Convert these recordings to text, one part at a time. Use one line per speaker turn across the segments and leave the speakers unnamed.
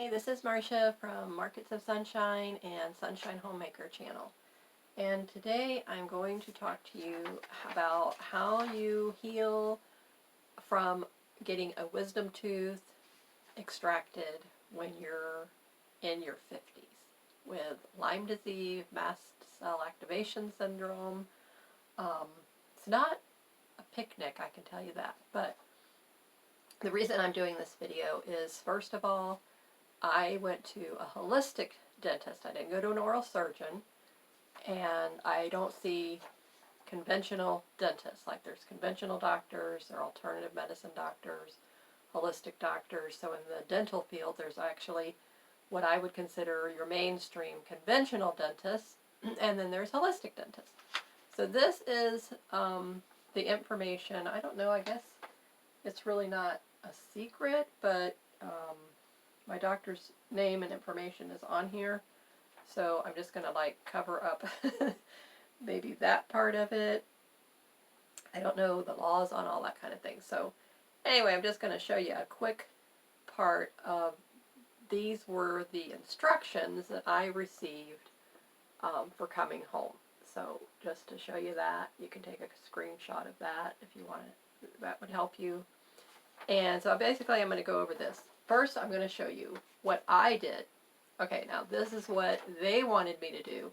this is Marcia from Markets of Sunshine and Sunshine Homemaker channel. And today I'm going to talk to you about how you heal from getting a wisdom tooth extracted when you're in your 50s with Lyme disease, Mast Cell Activation Syndrome. It's not a picnic, I can tell you that, but the reason I'm doing this video is, first of all, I went to a holistic dentist. I didn't go to an oral surgeon, and I don't see conventional dentists. Like, there's conventional doctors, there are alternative medicine doctors, holistic doctors. So in the dental field, there's actually what I would consider your mainstream conventional dentists, and then there's holistic dentists. So this is the information. I don't know, I guess it's really not a secret, but my doctor's name and information is on here, so I'm just going to like cover up maybe that part of it. I don't know the laws on all that kind of thing. So anyway, I'm just going to show you a quick part of these were the instructions that I received for coming home. So just to show you that, you can take a screenshot of that if you want it. That would help you. And so basically I'm going to go over this. First, I'm going to show you what I did. Okay, now this is what they wanted me to do.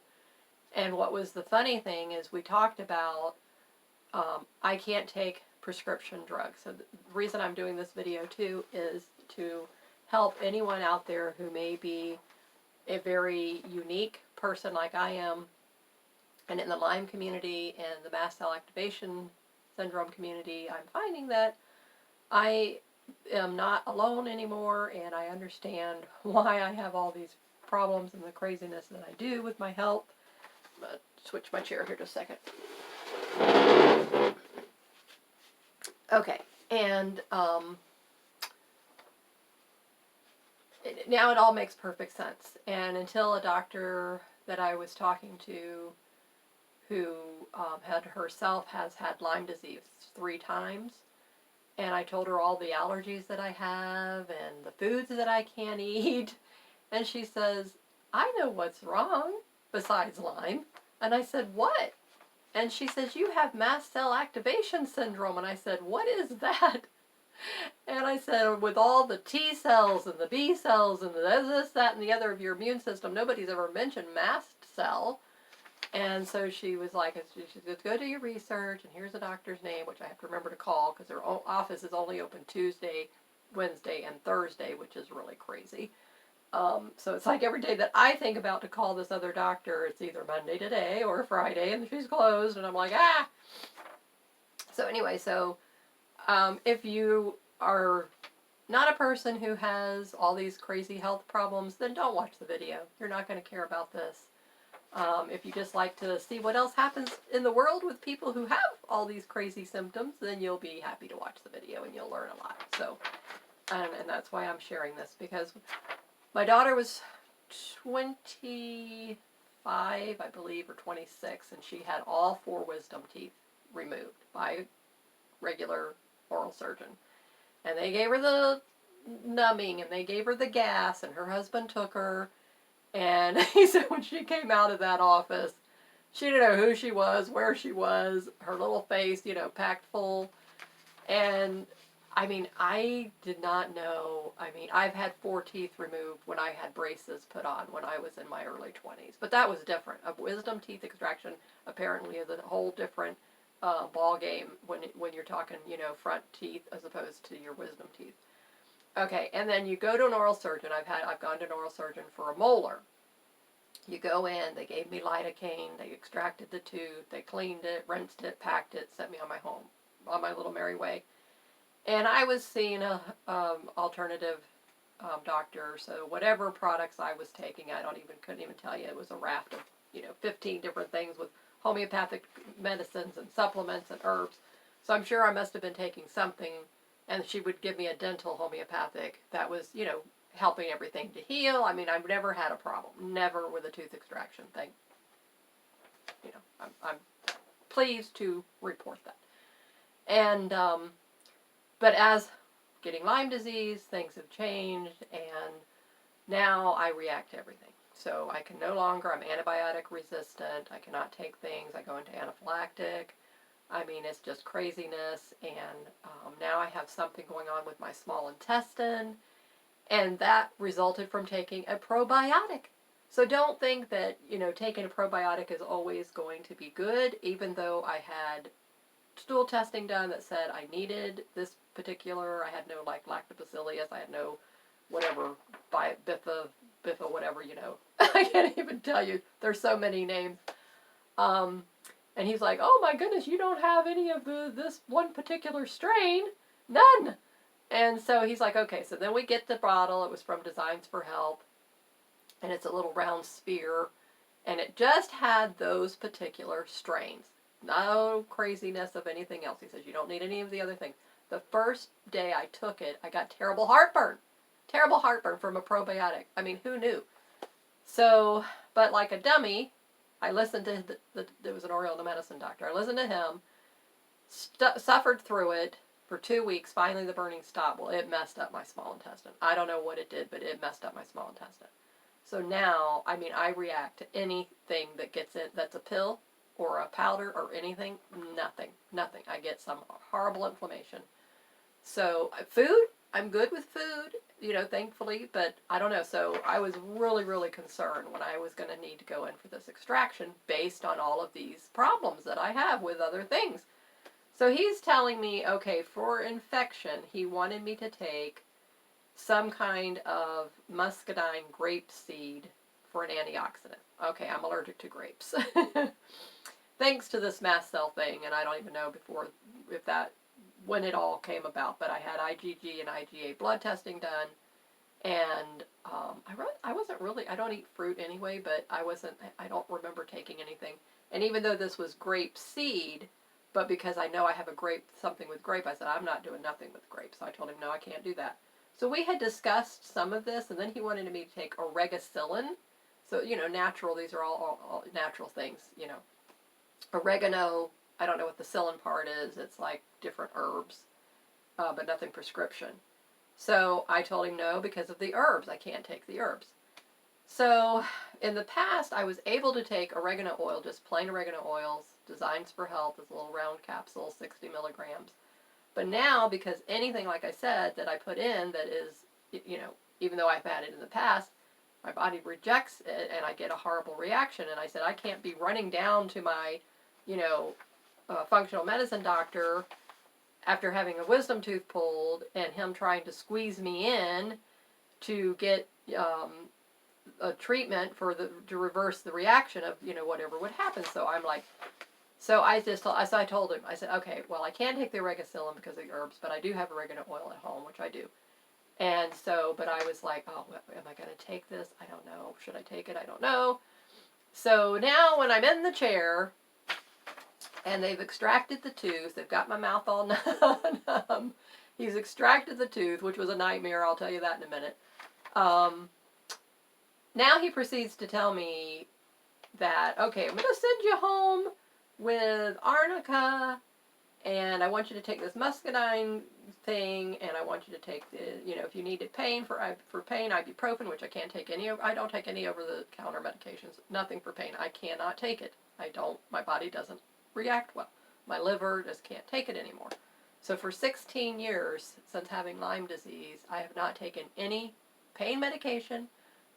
And what was the funny thing is we talked about I can't take prescription drugs. So the reason I'm doing this video too is to help anyone out there who may be a very unique person like I am. And in the Lyme community and the Mast Cell Activation Syndrome community, I'm finding that I am not alone anymore, and I understand why I have all these problems and the craziness that I do with my health. I'm going to switch my chair here just a second. Okay, and now it all makes perfect sense. And until a doctor that I was talking to who has had Lyme disease 3 times, and I told her all the allergies that I have and the foods that I can't eat. And she says, I know what's wrong besides Lyme. And I said, what? And she says, you have Mast Cell Activation Syndrome. And I said, what is that? And I said, with all the T cells and the B cells and the this, that, and the other of your immune system, nobody's ever mentioned mast cell. And so she was like, she said, go do your research, and here's the doctor's name, which I have to remember to call because their office is only open Tuesday, Wednesday, and Thursday, which is really crazy. So it's like every day that I think about to call this other doctor, it's either Monday today or Friday, and she's closed, and I'm like, ah! So anyway, so if you are not a person who has all these crazy health problems, then don't watch the video. You're not going to care about this. If you just like to see what else happens in the world with people who have all these crazy symptoms, then you'll be happy to watch the video and you'll learn a lot. So, and that's why I'm sharing this, because my daughter was 25, I believe, or 26, and she had all 4 wisdom teeth removed by a regular oral surgeon. And they gave her the numbing, and they gave her the gas, and her husband took her. And he said when she came out of that office, she didn't know who she was, where she was, her little face, packed full. And, I mean, I did not know. I mean, I've had 4 teeth removed when I had braces put on when I was in my early 20s. But that was different. A wisdom teeth extraction apparently is a whole different ball game when you're talking, front teeth as opposed to your wisdom teeth. Okay, and then you go to an oral surgeon. I've gone to an oral surgeon for a molar. You go in, they gave me lidocaine, they extracted the tooth, they cleaned it, rinsed it, packed it, sent me on my little merry way. And I was seeing a alternative doctor, so whatever products I was taking, couldn't even tell you. It was a raft of 15 different things with homeopathic medicines and supplements and herbs. So I'm sure I must have been taking something. And she would give me a dental homeopathic that was, helping everything to heal. I mean, I've never had a problem. Never with a tooth extraction thing. I'm pleased to report that. And, but as getting Lyme disease, things have changed, and Now I react to everything. So I can no longer, I'm antibiotic resistant, I cannot take things, I go into anaphylactic. I mean, it's just craziness, and now I have something going on with my small intestine, and that resulted from taking a probiotic. So don't think that, taking a probiotic is always going to be good, even though I had stool testing done that said I needed this particular, I had no lactobacillus, I had no whatever, biffa, whatever, I can't even tell you. There's so many names. And he's like, oh my goodness, you don't have any of this one particular strain. None. And so he's like, okay, so then we get the bottle. It was from Designs for Health. And it's a little round sphere. And it just had those particular strains. No craziness of anything else. He says, you don't need any of the other things. The first day I took it, I got terrible heartburn. Terrible heartburn from a probiotic. I mean, who knew? So, but like a dummy, I listened to, there was an Oriental medicine doctor. I listened to him, suffered through it for 2 weeks. Finally, the burning stopped. Well, it messed up my small intestine. I don't know what it did, but it messed up my small intestine. So now, I mean, I react to anything that gets in, that's a pill or a powder or anything. Nothing. I get some horrible inflammation. So food, I'm good with food, thankfully, but I don't know. So I was really, really concerned when I was going to need to go in for this extraction based on all of these problems that I have with other things. So he's telling me, okay, for infection, he wanted me to take some kind of muscadine grape seed for an antioxidant. Okay, I'm allergic to grapes. Thanks to this mast cell thing, and I don't even know when it all came about, but I had IgG and IgA blood testing done, and I don't eat fruit anyway, but I don't remember taking anything. And even though this was grape seed, but because I know I have something with grape, I said, I'm not doing nothing with grapes. So I told him, no, I can't do that. So we had discussed some of this, and then he wanted me to take oregacillin. So, natural, these are all natural things, Oregano, I don't know what the psyllin part is. It's like different herbs, but nothing prescription. So I told him no because of the herbs. I can't take the herbs. So in the past, I was able to take oregano oil, just plain oregano oils, Designs for Health, this little round capsule, 60 milligrams. But now, because anything, like I said, that I put in that is, even though I've had it in the past, my body rejects it and I get a horrible reaction. And I said, I can't be running down to my, functional medicine doctor after having a wisdom tooth pulled and him trying to squeeze me in to get a treatment to reverse the reaction of, whatever would happen. So I'm like, so I told him, I said, okay, well, I can't take the oregacillin because of the herbs, but I do have oregano oil at home, which I do. And so, but I was like, oh, am I going to take this? I don't know. Should I take it? I don't know. So now when I'm in the chair and they've extracted the tooth, they've got my mouth all numb. He's extracted the tooth, which was a nightmare. I'll tell you that in a minute. Now he proceeds to tell me that, okay, I'm going to send you home with arnica, and I want you to take this muscadine thing, and I want you to take the, if you needed pain for pain, ibuprofen, which I can't take I don't take any over-the-counter medications, nothing for pain. I cannot take it. My body doesn't react well. My liver just can't take it anymore. So for 16 years, since having Lyme disease, I have not taken any pain medication,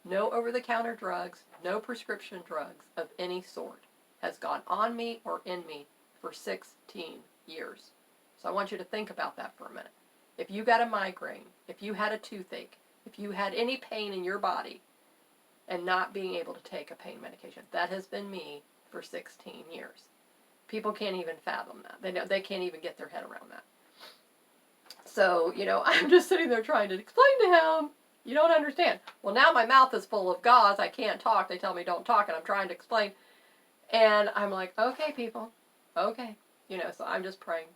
no over-the-counter drugs, no prescription drugs of any sort has gone on me or in me for 16 years. So I want you to think about that for a minute. If you got a migraine, if you had a toothache, if you had any pain in your body and not being able to take a pain medication, that has been me for 16 years. People can't even fathom that. They can't even get their head around that. So, I'm just sitting there trying to explain to him, you don't understand. Well, now my mouth is full of gauze. I can't talk. They tell me don't talk, and I'm trying to explain. And I'm like, okay, people, okay. So I'm just praying,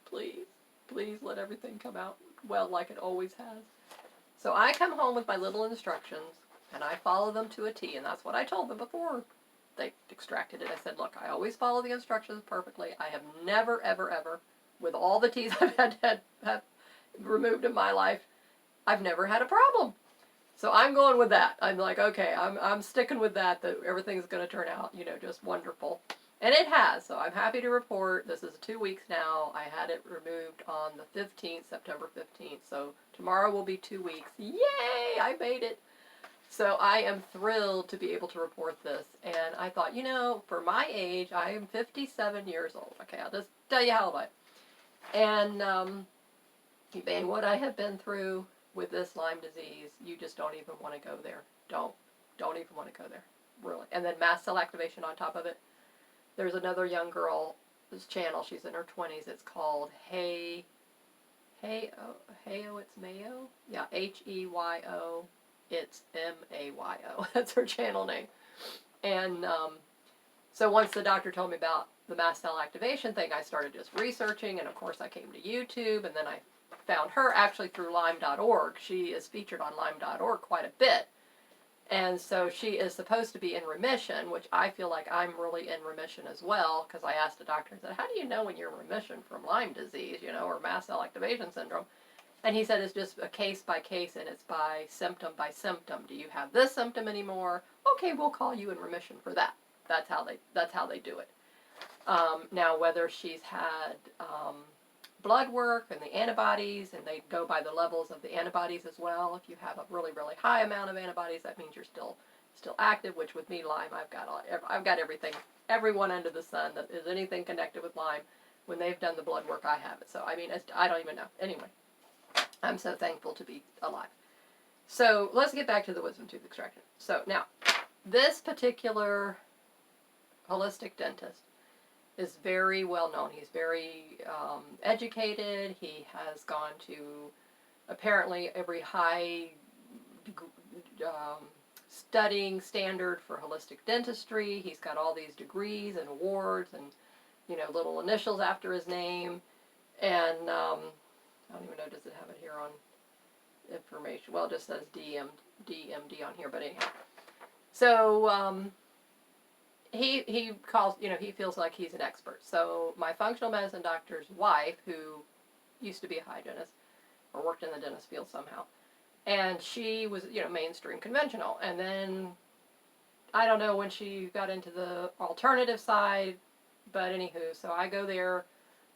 please let everything come out well like it always has. So I come home with my little instructions, and I follow them to a T, and that's what I told them before they extracted it. I said, look, I always follow the instructions perfectly. I have never, ever, ever, with all the teeth I've had removed in my life, I've never had a problem. So I'm going with that. I'm like, okay, I'm sticking with that everything's going to turn out, just wonderful. And it has. So I'm happy to report this is 2 weeks now. I had it removed on the 15th, September 15th. So tomorrow will be 2 weeks. Yay! I made it. So I am thrilled to be able to report this. And I thought, for my age, I am 57 years old. Okay, I'll just tell you how old I am. And man, what I have been through with this Lyme disease, you just don't even want to go there. Don't even want to go there, really. And then mast cell activation on top of it. There's another young girl, this channel, she's in her 20s. It's called Heyo, it's Mayo? Yeah, Heyo, it's Mayo. That's her channel name. And so once the doctor told me about the mast cell activation thing, I started just researching, and of course I came to YouTube, and then I found her actually through Lyme.org. She is featured on Lyme.org quite a bit. And so she is supposed to be in remission, which I feel like I'm really in remission as well, because I asked the doctor, I said, how do you know when you're in remission from Lyme disease, or mast cell activation syndrome? And he said it's just a case by case, and it's by symptom. Do you have this symptom anymore? Okay, we'll call you in remission for that. That's how they do it. Now, whether she's had blood work and the antibodies, and they go by the levels of the antibodies as well. If you have a really, really high amount of antibodies, that means you're still active. Which with me, Lyme, I've got everyone under the sun that is anything connected with Lyme. When they've done the blood work, I have it. So I mean, I don't even know. Anyway, I'm so thankful to be alive. So let's get back to the wisdom tooth extraction. So now, this particular holistic dentist is very well known. He's very educated. He has gone to apparently every high studying standard for holistic dentistry. He's got all these degrees and awards and little initials after his name. And I don't even know, does it have it here on information? Well, it just says DMD on here, but anyhow. So he calls, he feels like he's an expert. So my functional medicine doctor's wife, who used to be a hygienist or worked in the dentist field somehow, and she was, mainstream conventional. And then I don't know when she got into the alternative side, but anywho, so I go there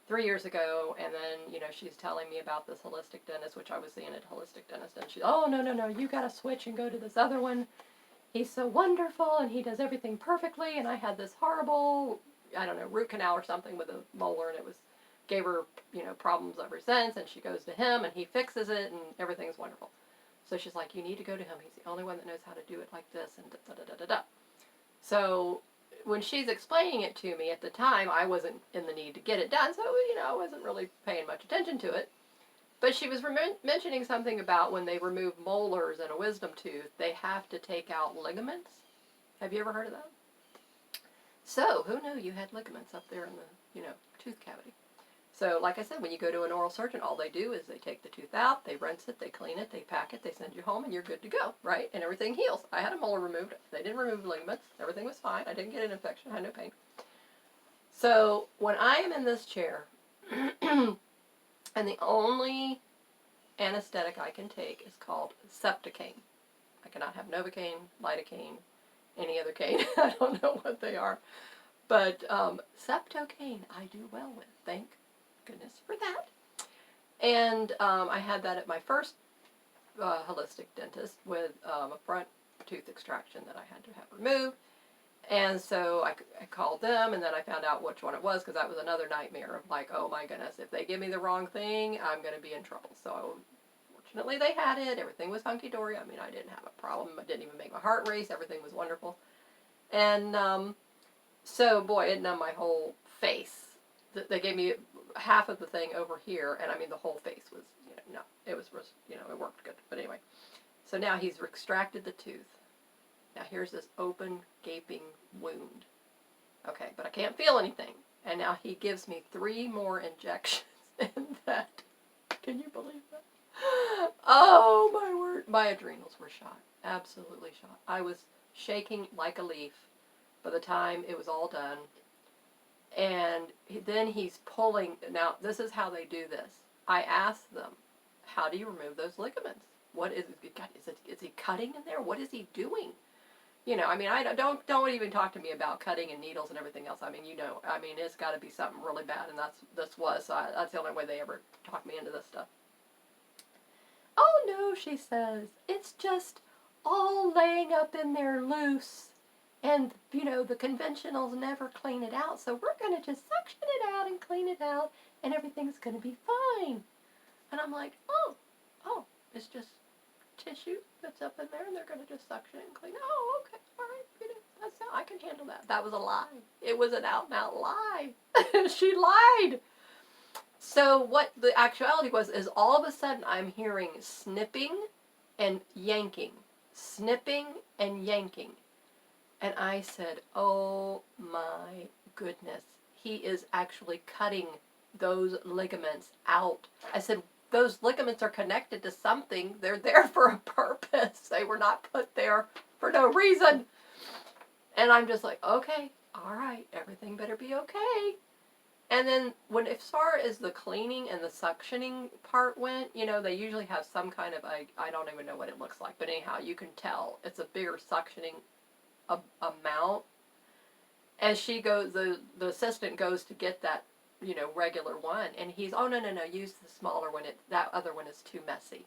3 years ago, and then, she's telling me about this holistic dentist, which I was seeing at holistic dentist, and she's, oh, no, you gotta switch and go to this other one. He's so wonderful, and he does everything perfectly, and I had this horrible, root canal or something with a molar, and it gave her, problems ever since, and she goes to him, and he fixes it, and everything's wonderful. So she's like, you need to go to him. He's the only one that knows how to do it like this, and da-da-da-da-da. So when she's explaining it to me, at the time, I wasn't in the need to get it done, so, I wasn't really paying much attention to it. But she was mentioning something about when they remove molars in a wisdom tooth, they have to take out ligaments. Have you ever heard of that? So, who knew you had ligaments up there in the, tooth cavity? So, like I said, when you go to an oral surgeon, all they do is they take the tooth out, they rinse it, they clean it, they pack it, they send you home, and you're good to go, right? And everything heals. I had a molar removed. They didn't remove ligaments. Everything was fine. I didn't get an infection. I had no pain. So, when I am in this chair, and the only anesthetic I can take is called Septocaine. I cannot have Novocaine, Lidocaine, any other cane. I don't know what they are. But Septocaine I do well with. Thank goodness for that. And I had that at my first holistic dentist with a front tooth extraction that I had to have removed. And so I called them, and then I found out which one it was, because that was another nightmare of like, oh my goodness, if they give me the wrong thing, I'm going to be in trouble. So fortunately they had it. Everything was hunky-dory. I mean, I didn't have a problem. I didn't even make my heart race. Everything was wonderful. And so, boy, it numbed my whole face. They gave me half of the thing over here, and I mean, the whole face was, no, it was, it worked good. But anyway, so now he's extracted the tooth. Now here's this open, gaping wound. Okay, but I can't feel anything. And now he gives me 3 more injections in that. Can you believe that? Oh, my word. My adrenals were shot. Absolutely shot. I was shaking like a leaf by the time it was all done. And then he's pulling. Now, this is how they do this. I asked them, how do you remove those ligaments? what is he cutting in there? What is he doing? You know, I mean, I don't even talk to me about cutting and needles and everything else. I mean, you know, I mean, it's got to be something really bad, and that's the only way they ever talk me into this stuff. Oh no, she says, it's just all laying up in there loose, and you know the conventionals never clean it out, so we're gonna just suction it out and clean it out, and everything's gonna be fine. And I'm like, oh, it's just tissue that's up in there, and they're going to just suction it and clean it. Oh, okay, all right, you know, I can handle that. That was a lie. It was an out-and-out lie. She lied. So what the actuality was is all of a sudden I'm hearing snipping and yanking, snipping and yanking. And I said, oh my goodness, he is actually cutting those ligaments out. I said, those ligaments are connected to something. They're there for a purpose. They were not put there for no reason. And I'm just like, okay, all right, everything better be okay. And then as far as the cleaning and the suctioning part went, you know, they usually have some kind of, I don't even know what it looks like, but anyhow, you can tell it's a bigger suctioning amount. As she goes, the assistant goes to get that, you know, regular one, and he's, oh, no, use the smaller one. That other one is too messy.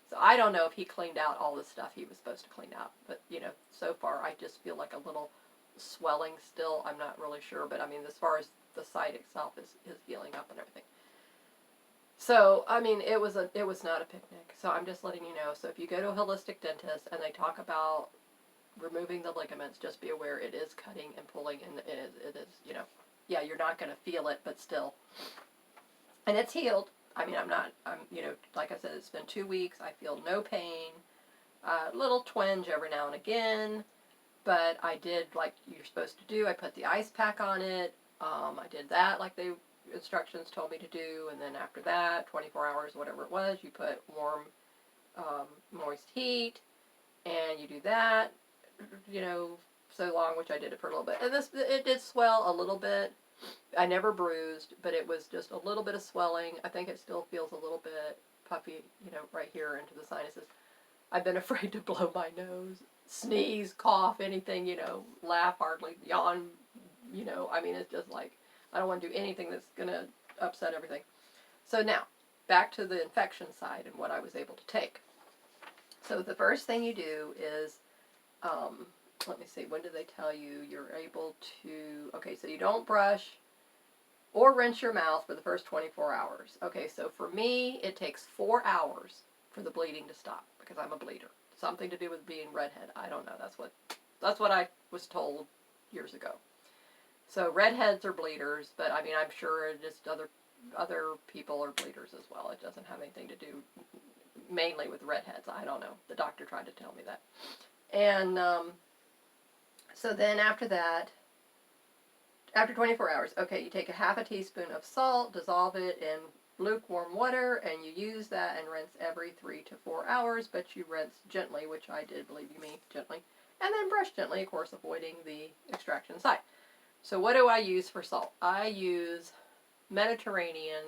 So I don't know if he cleaned out all the stuff he was supposed to clean out, but, you know, so far I just feel like a little swelling still. I'm not really sure, but I mean, as far as the site itself is healing up and everything. So, I mean, it was not a picnic. So I'm just letting you know. So if you go to a holistic dentist and they talk about removing the ligaments, just be aware it is cutting and pulling, and it is, you know, yeah, you're not going to feel it, but still. And it's healed. I mean, you know, like I said, it's been 2 weeks. I feel no pain, little twinge every now and again, but I did like you're supposed to do. I put the ice pack on it. I did that like the instructions told me to do, and then after that, 24 hours, whatever it was, you put warm, moist heat, and you do that, you know, so long, which I did it for a little bit. And it did swell a little bit. I never bruised, but it was just a little bit of swelling. I think it still feels a little bit puffy, you know, right here into the sinuses. I've been afraid to blow my nose, sneeze, cough, anything, you know, laugh hardly, yawn, you know. I mean, it's just like, I don't want to do anything that's going to upset everything. So now, back to the infection side and what I was able to take. So the first thing you do is, let me see, when do they tell you you're able to, okay, so you don't brush or rinse your mouth for the first 24 hours. Okay, so for me, it takes 4 hours for the bleeding to stop because I'm a bleeder. Something to do with being redhead. I don't know. That's what I was told years ago. So redheads are bleeders, but I mean, I'm sure just other people are bleeders as well. It doesn't have anything to do mainly with redheads. I don't know. The doctor tried to tell me that. And so then after that, after 24 hours, okay, you take a half a teaspoon of salt, dissolve it in lukewarm water, and you use that and rinse every 3 to 4 hours, but you rinse gently, which I did, believe you me, gently, and then brush gently, of course, avoiding the extraction site. So what do I use for salt? I use Mediterranean,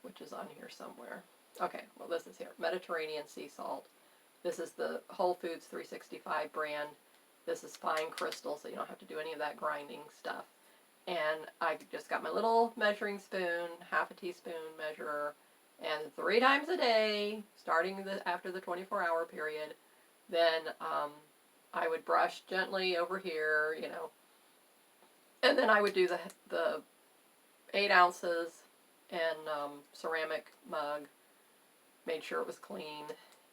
which is on here somewhere. Okay, well this is here, Mediterranean sea salt. This is the Whole Foods 365 brand. This is fine crystal, so you don't have to do any of that grinding stuff. And I just got my little measuring spoon, half a teaspoon measurer, and 3 times a day, starting after the 24-hour period, then I would brush gently over here, you know, and then I would do the 8 ounces in ceramic mug, made sure it was clean,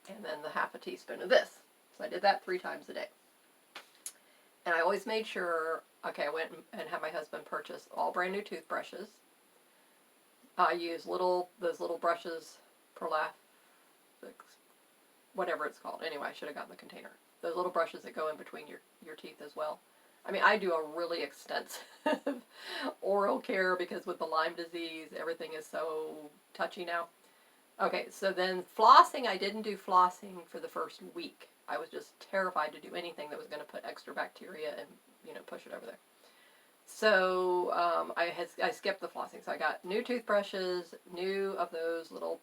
and then the half a teaspoon of this. So I did that 3 times a day. And I always made sure, okay, I went and had my husband purchase all brand new toothbrushes. I use those little brushes, whatever it's called. Anyway, I should have gotten the container. Those little brushes that go in between your teeth as well. I mean, I do a really extensive oral care because with the Lyme disease, everything is so touchy now. Okay, so then flossing, I didn't do flossing for the first week. I was just terrified to do anything that was going to put extra bacteria and, you know, push it over there. So I skipped the flossing. So I got new toothbrushes, new of those little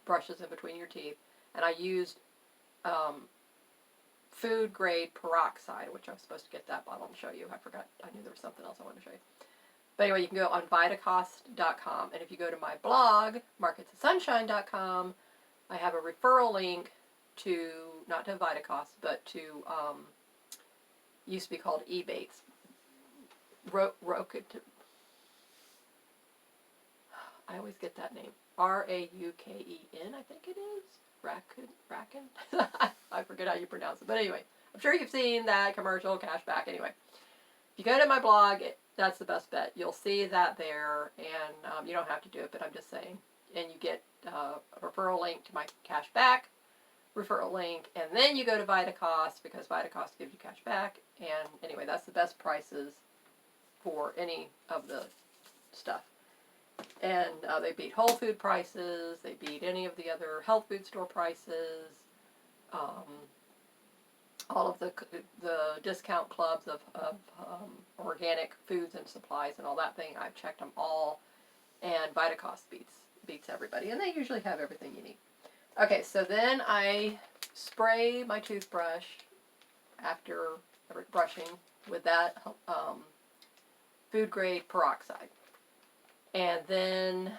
brushes in between your teeth. Then I would brush And I used food grade peroxide, which I was supposed to get that bottle and show you. I forgot. I knew there was something else I wanted to show you. But anyway, you can go on Vitacost.com, and if you go to my blog, marketsofsunshine.com, I have a referral link to, not to Vitacost, but to, used to be called Ebates. I always get that name. Rauken, I think it is. Racken? I forget how you pronounce it. But anyway, I'm sure you've seen that commercial, cashback. Anyway, if you go to my blog, that's the best bet. You'll see that there, and you don't have to do it, but I'm just saying. And you get a referral link to my cashback referral link, and then you go to Vitacost, because Vitacost gives you cashback. And anyway, that's the best prices for any of the stuff. And they beat Whole Food prices, they beat any of the other health food store prices, all of the discount clubs of organic foods and supplies and all that thing. I've checked them all, and Vitacost beats everybody, and they usually have everything you need. Okay, so then I spray my toothbrush after brushing with that food grade peroxide. And then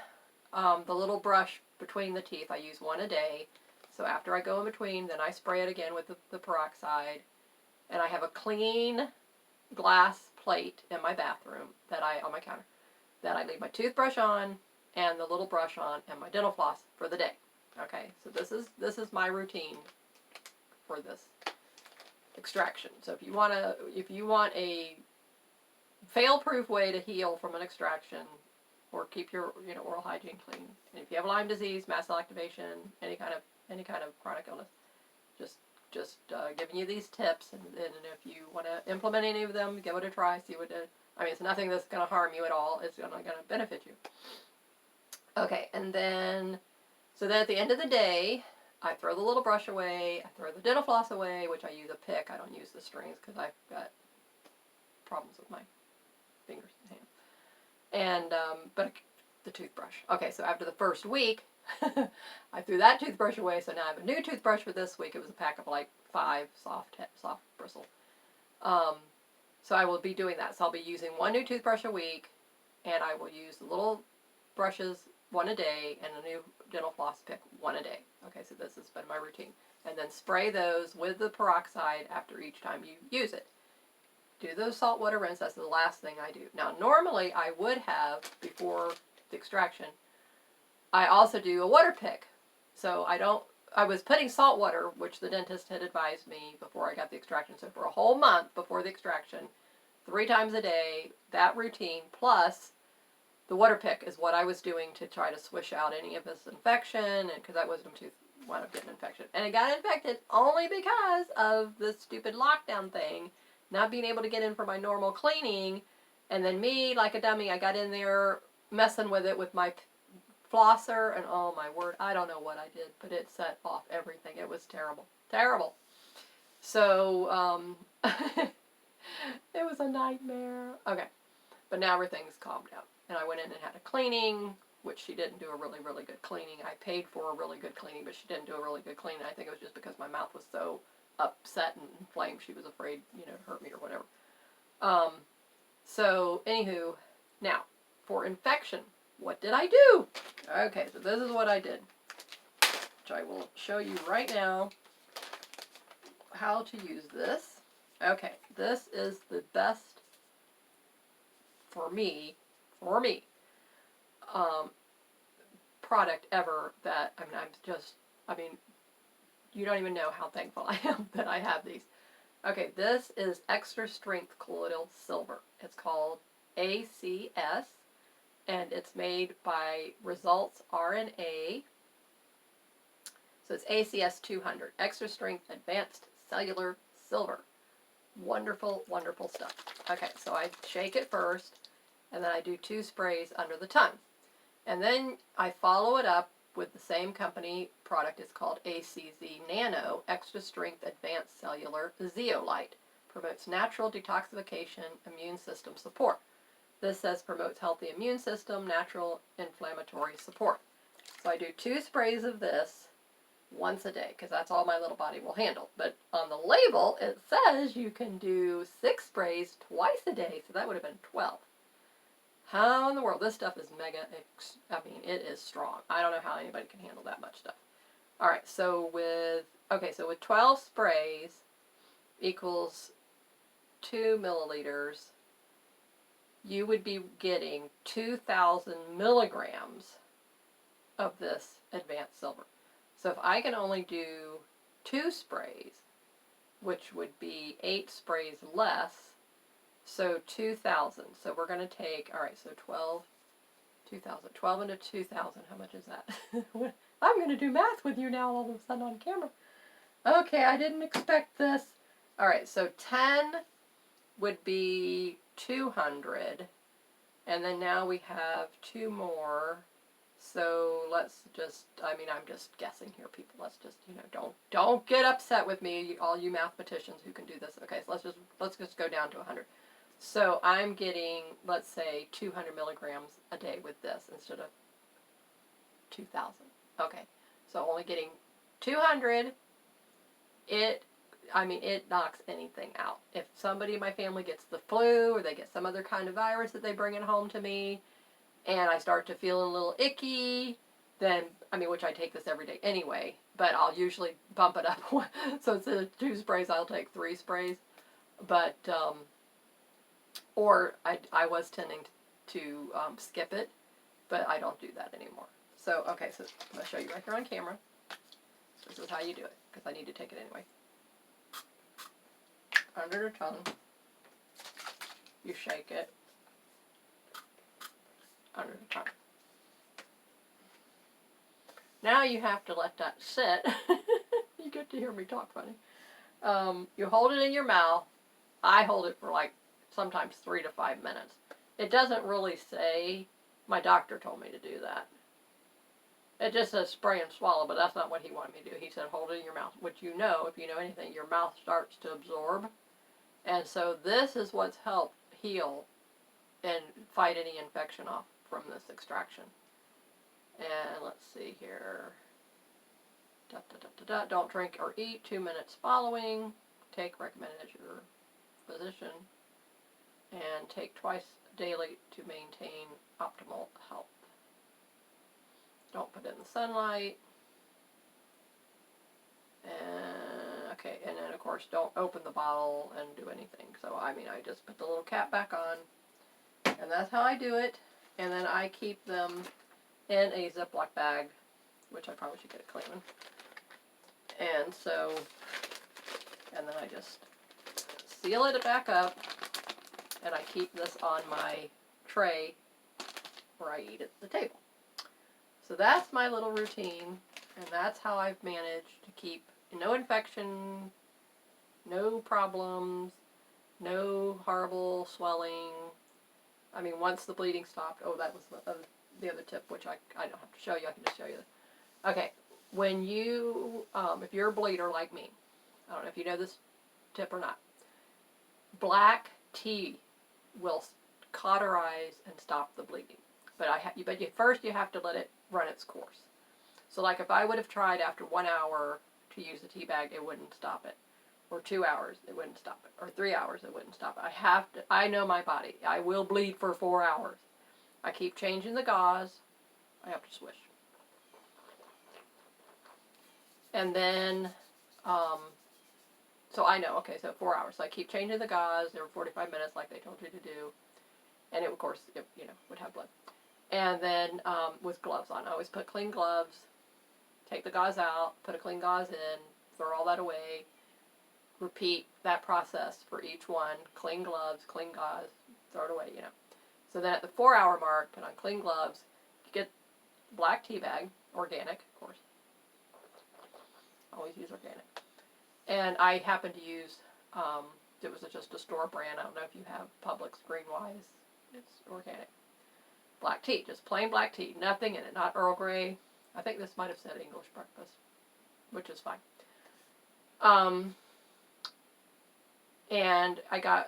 the little brush between the teeth, I use one a day. So after I go in between, then I spray it again with the peroxide. And I have a clean glass plate in my bathroom on my counter, that I leave my toothbrush on and the little brush on and my dental floss for the day. Okay, so this is my routine for this extraction. So if you want a fail-proof way to heal from an extraction, or keep your oral hygiene clean, and if you have Lyme disease, mast cell activation, any kind of chronic illness, just giving you these tips, and if you want to implement any of them, give it a try, see what it. I mean, it's nothing that's going to harm you at all. It's going to benefit you. Okay, and then so then at the end of the day, I throw the little brush away. I throw the dental floss away, which I use a pick. I don't use the strings because I've got problems with my fingers and hands. And but the toothbrush. Okay, so after the first week, I threw that toothbrush away. So now I have a new toothbrush for this week. It was a pack of like 5 soft bristle. So I will be doing that. So I'll be using one new toothbrush a week, and I will use the little brushes one a day, and a new dental floss pick one a day. Okay, so this has been my routine. And then spray those with the peroxide after each time you use it. Do the saltwater rinse. That's the last thing I do. Now, normally I would have, before the extraction, I also do a water pick. So I was putting salt water, which the dentist had advised me before I got the extraction. So for a whole month before the extraction, 3 times a day, that routine, plus the water pick is what I was doing to try to swish out any of this infection, and because that wisdom tooth wound up getting infection. And it got infected only because of the stupid lockdown thing, not being able to get in for my normal cleaning, and then me, like a dummy, I got in there messing with it with my flosser, and oh my word, I don't know what I did, but it set off everything. It was terrible. Terrible. So, it was a nightmare. Okay. But now everything's calmed down. And I went in and had a cleaning, which she didn't do a really, really good cleaning. I paid for a really good cleaning, but she didn't do a really good cleaning. I think it was just because my mouth was so upset and inflamed. She was afraid, to hurt me or whatever. So, anywho, now, for infection, what did I do? Okay, so this is what I did, which I will show you right now how to use this. Okay, this is the best for me, product ever that, you don't even know how thankful I am that I have these. Okay, this is extra strength colloidal silver. It's called ACS, and it's made by Results RNA. So it's ACS 200, extra strength advanced cellular silver. Wonderful, wonderful stuff. Okay, so I shake it first, and then I do 2 sprays under the tongue. And then I follow it up with the same company product. It's called ACZ Nano, Extra Strength Advanced Cellular Zeolite. Promotes natural detoxification, immune system support. This says promotes healthy immune system, natural inflammatory support. So I do 2 sprays of this once a day, because that's all my little body will handle. But on the label, it says you can do 6 sprays twice a day, so that would have been 12. How in the world? This stuff is mega, I mean, it is strong. I don't know how anybody can handle that much stuff. All right, so with 12 sprays equals 2 milliliters, you would be getting 2,000 milligrams of this advanced silver. So if I can only do 2 sprays, which would be 8 sprays less, so 2,000. So we're going to take, all right, so 2,000. 12 into 2,000, how much is that? I'm going to do math with you now all of a sudden on camera. Okay, I didn't expect this. All right, so 10 would be 200. And then now we have 2 more. So let's just, I mean, I'm just guessing here, people. Let's just, don't get upset with me, all you mathematicians who can do this. Okay, so let's just go down to 100. So I'm getting, let's say, 200 milligrams a day with this instead of 2,000. Okay, so only getting 200. It knocks anything out. If somebody in my family gets the flu or they get some other kind of virus that they bring it home to me, and I start to feel a little icky, then, which I take this every day anyway, but I'll usually bump it up. So instead of 2 sprays, I'll take 3 sprays. But, or I was tending to skip it, but I don't do that anymore. So, okay, so I'm going to show you right here on camera. This is how you do it, because I need to take it anyway. Under the tongue, you shake it. Under the tongue. Now you have to let that sit. You get to hear me talk funny. You hold it in your mouth. I hold it for like sometimes 3 to 5 minutes. It doesn't really say, my doctor told me to do that. It just says spray and swallow, but that's not what he wanted me to do. He said hold it in your mouth, which if you know anything, your mouth starts to absorb. And so this is what's helped heal and fight any infection off from this extraction. And let's see here. Don't drink or eat 2 minutes following. Take recommended as your physician. And take twice daily to maintain optimal health. Don't put it in the sunlight. And then of course don't open the bottle and do anything. So I just put the little cap back on, and that's how I do it. And then I keep them in a Ziploc bag, which I probably should get a clean one. And then I just seal it back up, and I keep this on my tray where I eat at the table. So that's my little routine, and that's how I've managed to keep no infection, no problems, no horrible swelling. Once the bleeding stopped, that was the other tip, which I don't have to show you, I can just show you this. Okay, when you, if you're a bleeder like me, I don't know if you know this tip or not, black tea will cauterize and stop the bleeding. But first you have to let it run its course. So like if I would have tried after 1 hour to use the tea bag, it wouldn't stop it. Or 2 hours, it wouldn't stop it. Or 3 hours, it wouldn't stop it. I know my body. I will bleed for 4 hours. I keep changing the gauze. I have to swish. And then, so I know, okay, so 4 hours. So I keep changing the gauze every 45 minutes like they told you to do. And it, of course, would have blood. And then with gloves on. I always put clean gloves, take the gauze out, put a clean gauze in, throw all that away. Repeat that process for each one. Clean gloves, clean gauze, throw it away, So then at the 4 hour mark, put on clean gloves, get black tea bag, organic, of course. Always use organic. And I happen to use, it was just a store brand. I don't know if you have Publix Greenwise. It's organic. Black tea, just plain black tea, nothing in it, not Earl Grey. I think this might have said English breakfast, which is fine. And I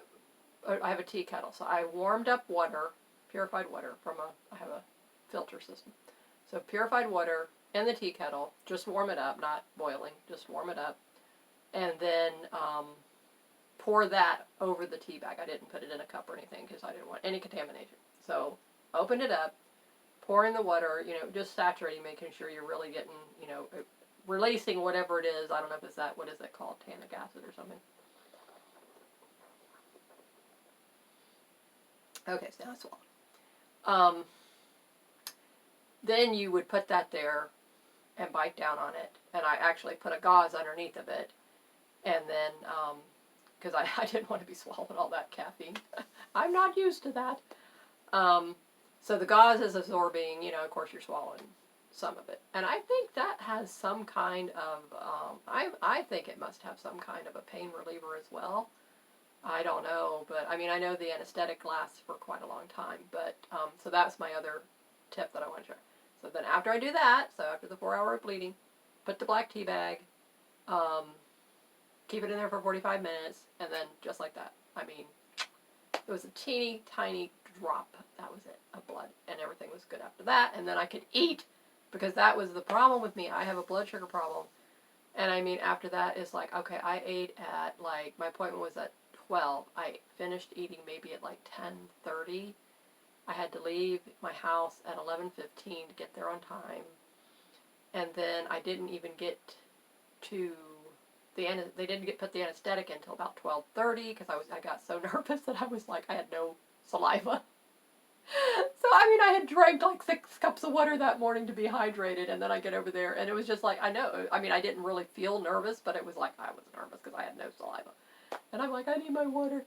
have a tea kettle, so I warmed up water, purified water I have a filter system. So purified water, in the tea kettle. Just warm it up, not boiling. Just warm it up. And then pour that over the tea bag. I didn't put it in a cup or anything because I didn't want any contamination. So open it up, pour in the water, just saturating, making sure you're really getting, releasing whatever it is. I don't know if it's that, what is it called, tannic acid or something. Okay, so now it's swallowed. Then you would put that there and bite down on it. And I actually put a gauze underneath of it. And then, because I didn't want to be swallowing all that caffeine. I'm not used to that. So the gauze is absorbing, of course you're swallowing some of it. And I think that has some kind of, I think it must have some kind of a pain reliever as well. I don't know, but I mean, I know the anesthetic lasts for quite a long time, but, so that's my other tip that I want to share. So then after I do that, so after the 4 hour of bleeding, put the black tea bag, keep it in there for 45 minutes, and then just like that. I mean, it was a teeny tiny drop, that was it, of blood, and everything was good after that, and then I could eat, because that was the problem with me. I have a blood sugar problem, and I mean, after that, it's like, okay, I ate at, like, my appointment was at 12. I finished eating maybe at like 10:30. I had to leave my house at 11:15 to get there on time, and then I didn't even get to they didn't put the anesthetic in until about 12:30 because I got so nervous that I was like, I had no saliva. So I mean, I had drank like 6 cups of water that morning to be hydrated, and then I get over there and it was just like, I know, I mean, I didn't really feel nervous, but it was like I was nervous because I had no saliva. And I'm like, I need my water.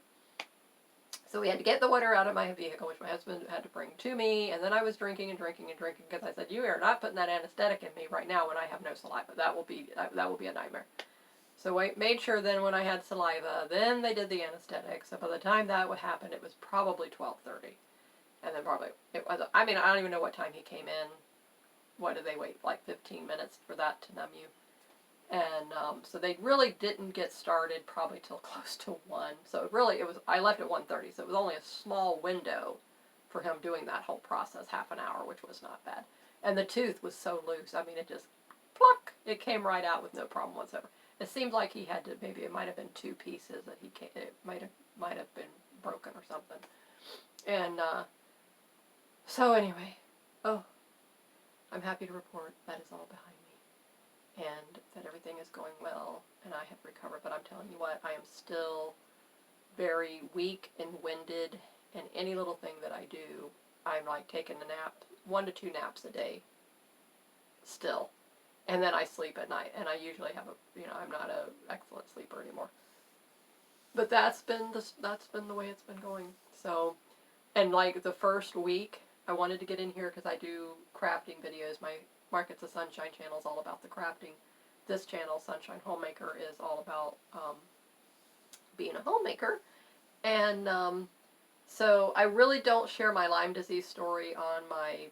So we had to get the water out of my vehicle, which my husband had to bring to me, and then I was drinking and drinking and drinking because I said, you are not putting that anesthetic in me right now when I have no saliva. That will be a nightmare. So I made sure then when I had saliva, then they did the anesthetic. So by the time that would happen, it was probably 12:30. And then probably, it was, I mean, I don't even know what time he came in. What did they wait, like 15 minutes for that to numb you? And so they really didn't get started probably till close to 1. So I left at 1:30, so it was only a small window for him doing that whole process, half an hour, which was not bad. And the tooth was so loose, I mean, it just, pluck, it came right out with no problem whatsoever. It seemed like he had to, maybe it might have been 2 pieces that it might have been broken or something. And so anyway, I'm happy to report that is all behind me, and that everything is going well, and I have recovered. But I'm telling you what, I am still very weak and winded, and any little thing that I do, I'm like taking a nap, 1 to 2 naps a day, still. And then I sleep at night, and I usually have I'm not an excellent sleeper anymore. But that's been the way it's been going. So, and like the first week, I wanted to get in here because I do crafting videos. My Markets of Sunshine channel is all about the crafting. This channel, Sunshine Homemaker, is all about being a homemaker. And so I really don't share my Lyme disease story on my